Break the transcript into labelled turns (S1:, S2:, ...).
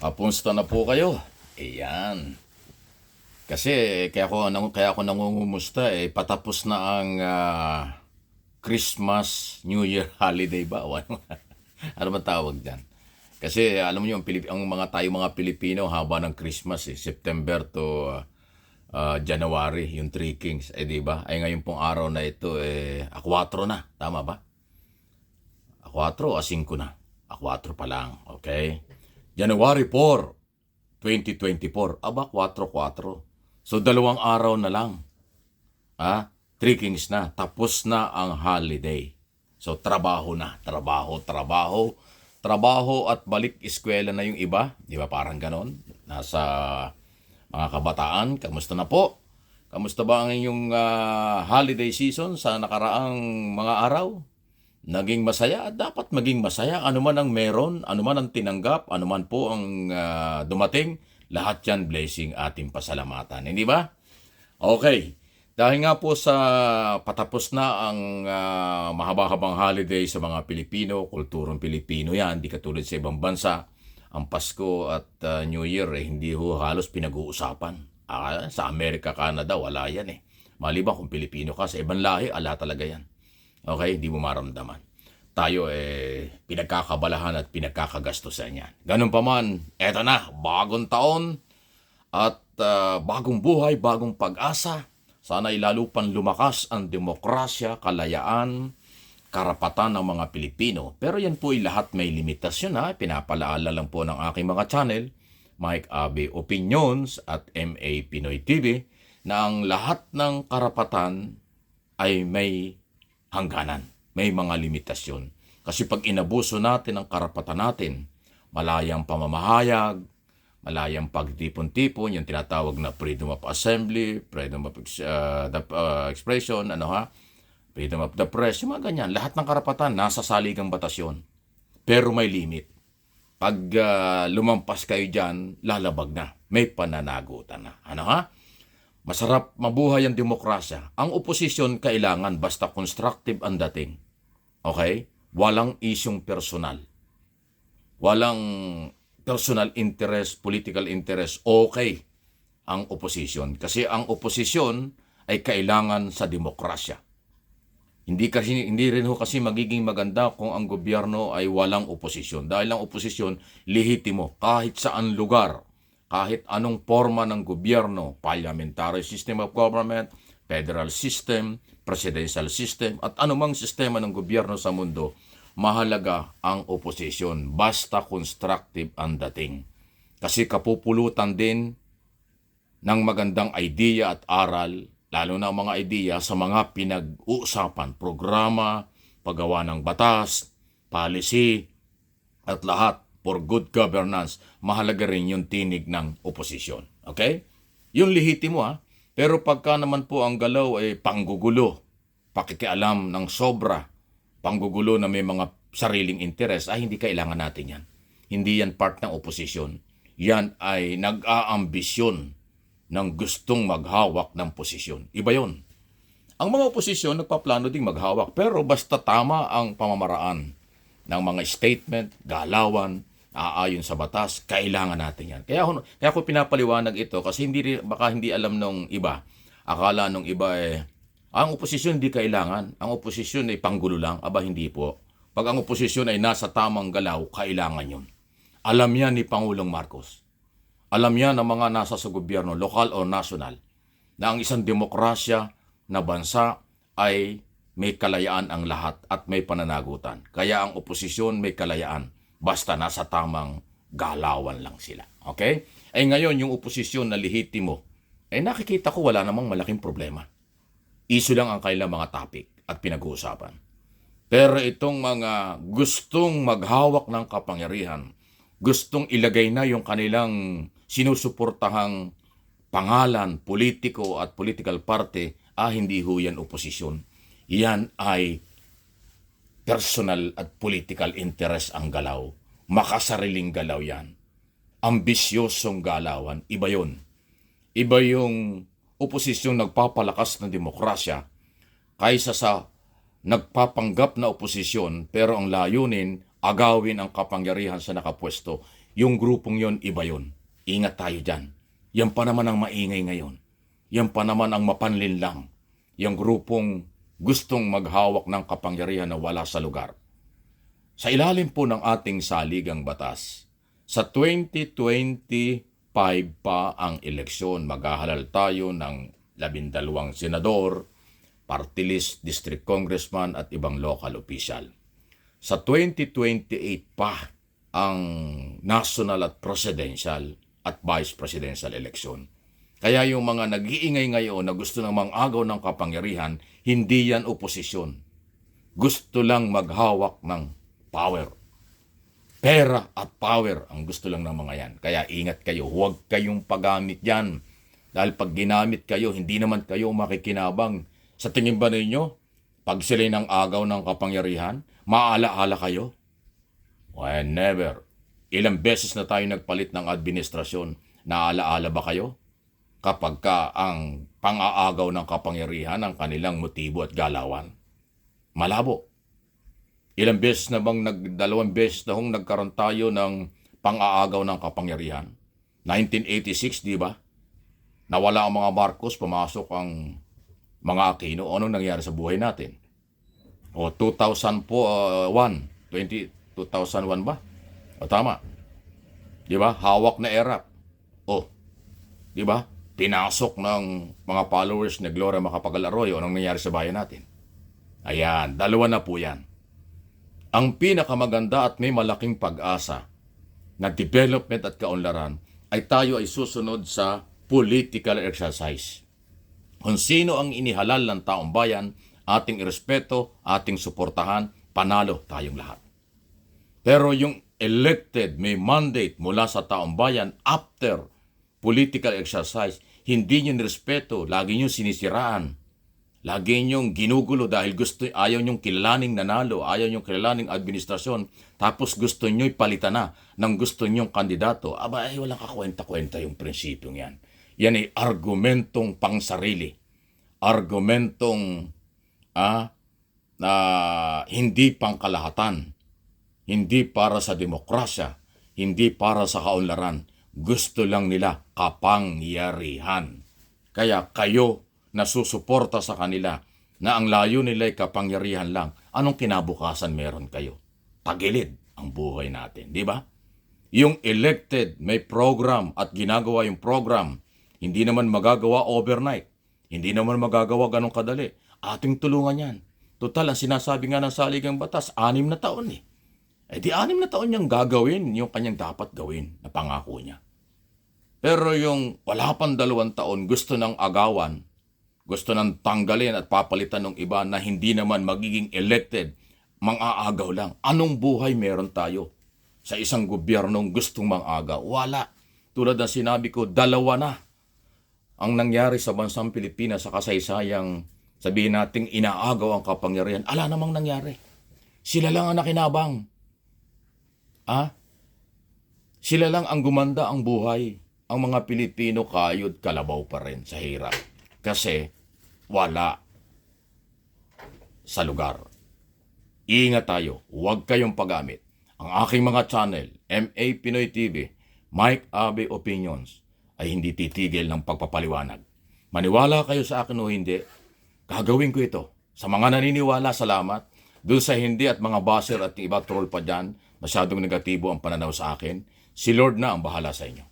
S1: Kapunsta na po kayo? Ayan. Kasi kaya ako nangungumusta patapos na ang Christmas, New Year holiday ba? O ano man tawag diyan? Kasi alam niyo ang mga Pilipino haba ng Christmas September to January, yung Three Kings, di ba? Ay ngayon pong araw na ito A4 na, tama ba? A4 o A5 na? A4 pa lang, okay? January 4, 2024. Aba, 4-4. So, 2 araw na lang. Three Kings na. Tapos na ang holiday. So, trabaho na. Trabaho. Trabaho at balik eskwela na yung iba. Di ba parang ganon? Nasa mga kabataan. Kamusta na po? Kamusta ba ang inyong holiday season sa nakaraang mga araw? Naging masaya at dapat maging masaya. Ano man ang meron, ano man ang tinanggap, ano man po ang dumating, lahat yan blessing ating pasalamatan. Hindi ba? Okay. Dahil nga po sa patapos na ang mahaba-habang holiday sa mga Pilipino, kulturang Pilipino yan, di katulad sa ibang bansa, ang Pasko at New Year hindi ho halos pinag-uusapan. Sa Amerika, Canada, wala yan Maliban kung Pilipino ka, sa ibang lahi, ala talaga yan. Okay, hindi mo maramdaman. Tayo pinagkakabalahan at pinagkakagastusan yan. Ganun pa man, eto na, bagong taon at bagong buhay, bagong pag-asa. Sana lalo pang lumakas ang demokrasya, kalayaan, karapatan ng mga Pilipino. Pero yan po lahat may limitasyon Pinapalaala lang po ng aking mga channel, Mike Abe Opinions at MA Pinoy TV, na ang lahat ng karapatan ay may hangganan. May mga limitasyon. Kasi pag inabuso natin ang karapatan natin, malayang pamamahayag, malayang pagtipon-tipon, yung tinatawag na freedom of assembly, freedom of expression, freedom of the press, yung mga ganyan. Lahat ng karapatan nasa saligang batas yun. Pero may limit. Pag lumampas kayo dyan, lalabag na. May pananagutan na. Masarap mabuhay ang demokrasya. Ang oposisyon kailangan basta constructive ang dating. Okay? Walang isyong personal. Walang personal interest, political interest. Okay ang oposisyon. Kasi ang oposisyon ay kailangan sa demokrasya. Hindi rin kasi magiging maganda kung ang gobyerno ay walang oposisyon. Dahil ang oposisyon, lehitimo kahit saan lugar. Kahit anong forma ng gobyerno, parliamentary system of government, federal system, presidential system, at anumang sistema ng gobyerno sa mundo, mahalaga ang oposisyon. Basta constructive ang dating. Kasi kapupulutan din ng magandang idea at aral, lalo na ang mga idea sa mga pinag-uusapan, programa, paggawa ng batas, policy, at lahat. For good governance, mahalaga rin yung tinig ng oposisyon. Okay? Yung lehitimo Pero pagka naman po ang galaw ay panggugulo, pakikialam ng sobra, panggugulo na may mga sariling interes, hindi kailangan natin yan. Hindi yan part ng oposisyon. Yan ay nag-aambisyon ng gustong maghawak ng posisyon. Iba yon. Ang mga oposisyon nagpaplano ding maghawak, pero basta tama ang pamamaraan ng mga statement, galawan, aayon sa batas, kailangan natin yan. Kaya ako pinapaliwanag ito kasi baka hindi alam nung iba. Akala nung iba ang oposisyon hindi kailangan. Ang oposisyon ay panggulo lang. Aba, hindi po. Pag ang oposisyon ay nasa tamang galaw, kailangan yun. Alam yan ni Pangulong Marcos. Alam yan ng mga nasa sa gobyerno, lokal o national, na ang isang demokrasya na bansa ay may kalayaan ang lahat at may pananagutan. Kaya ang oposisyon may kalayaan. Basta nasa tamang galawan lang sila. Okay? Ngayon, yung oposisyon na lehitimo, nakikita ko wala namang malaking problema. Issue lang ang kailang mga topic at pinag-uusapan. Pero itong mga gustong maghawak ng kapangyarihan, gustong ilagay na yung kanilang sinusuportahang pangalan, politiko at political party, hindi ho yan oposisyon. Yan ay personal at political interest ang galaw. Makasariling galaw yan. Ambisyosong galawan. Iba yun. Iba yung oposisyong nagpapalakas ng demokrasya kaysa sa nagpapanggap na oposisyon pero ang layunin agawin ang kapangyarihan sa nakapwesto, yung grupong yon iba yon. Ingat tayo dyan. Yan pa naman ang maingay ngayon. Yan pa naman ang mapanlinlang. Yung grupong gustong maghawak ng kapangyarihan na wala sa lugar. Sa ilalim po ng ating saligang batas, sa 2025 pa ang eleksyon, maghahalal tayo ng 12 senador, party list, district congressman at ibang local official. Sa 2028 pa ang national at presidential at vice presidential election. Kaya yung mga nag-iingay ngayon na gusto ng mang-agaw ng kapangyarihan, hindi yan oposisyon. Gusto lang maghawak ng power. Pera at power ang gusto lang ng mga yan. Kaya ingat kayo, huwag kayong paggamit yan. Dahil pag ginamit kayo, hindi naman kayo makikinabang. Sa tingin ba ninyo, pag sila'y ng agaw ng kapangyarihan, maalaala kayo? Why, never. Ilang beses na tayo nagpalit ng administrasyon, naalaala ba kayo? Kapag ka ang pang-aagaw ng kapangyarihan ang kanilang motibo at galawan. Malabo. Ilang beses na bang dalawang beses na hong nagkaroon tayo ng pang-aagaw ng kapangyarihan? 1986, di ba? Nawala ang mga Marcos, pumasok ang mga Aquino. Anong nangyari sa buhay natin? O 2001 ba? O tama. Di ba? Hawak na ERAP. O, di ba? Pinasok ng mga followers ni Gloria Macapagal Arroyo. Anong nangyari sa bayan natin? Ayan, dalawa na po yan. Ang pinakamaganda at may malaking pag-asa na development at kaunlaran ay tayo ay susunod sa political exercise. Kung sino ang inihalal ng taong bayan, ating irespeto, ating suportahan, panalo tayong lahat. Pero yung elected, may mandate mula sa taong bayan after political exercise, hindi nyo nirespeto, lagi nyo sinisiraan, lagi nyo ginugulo dahil ayaw nyo kilalaning nanalo, ayaw nyo kilalaning administrasyon, tapos gusto nyo palitan na ng gusto nyo kandidato. Aba, ay walang kakwenta-kwenta yung prinsipyong yan. Yan ay argumentong pangsarili. Argumentong hindi pangkalahatan. Hindi para sa demokrasya. Hindi para sa kaunlaran. Gusto lang nila kapangyarihan. Kaya kayo na susuporta sa kanila na ang layo nila ay kapangyarihan lang, anong kinabukasan meron kayo? Tagilid ang buhay natin, di ba? Yung elected may program at ginagawa yung program, hindi naman magagawa overnight. Hindi naman magagawa ganong kadali. Ating tulungan yan. Total, ang sinasabi nga ng saligang batas, 6 na taon eh. Eh di 6 na taon niyang gagawin yung kanyang dapat gawin na pangako niya. Pero yung wala pang 2 taon, gusto ng agawan, gusto ng tanggalin at papalitan ng iba na hindi naman magiging elected, mang-aagaw lang. Anong buhay meron tayo sa isang gobyernong gustong mang-agaw? Wala. Tulad ng sinabi ko, 2 na ang nangyari sa bansang Pilipinas sa kasaysayang sabihin nating inaagaw ang kapangyarihan. Ala namang nangyari. Sila lang ang nakinabang. Sila lang ang gumanda ang buhay. Ang mga Pilipino kayod kalabaw pa rin sa hirap. Kasi wala sa lugar. Ingat tayo. Huwag kayong paggamit. Ang aking mga channel, MA Pinoy TV, Mike Abe Opinions, ay hindi titigil ng pagpapaliwanag. Maniwala kayo sa akin o hindi, gagawin ko ito. Sa mga naniniwala, salamat. Doon sa hindi at mga baser at iba troll pa dyan, masyadong negatibo ang pananaw sa akin, si Lord na ang bahala sa inyo.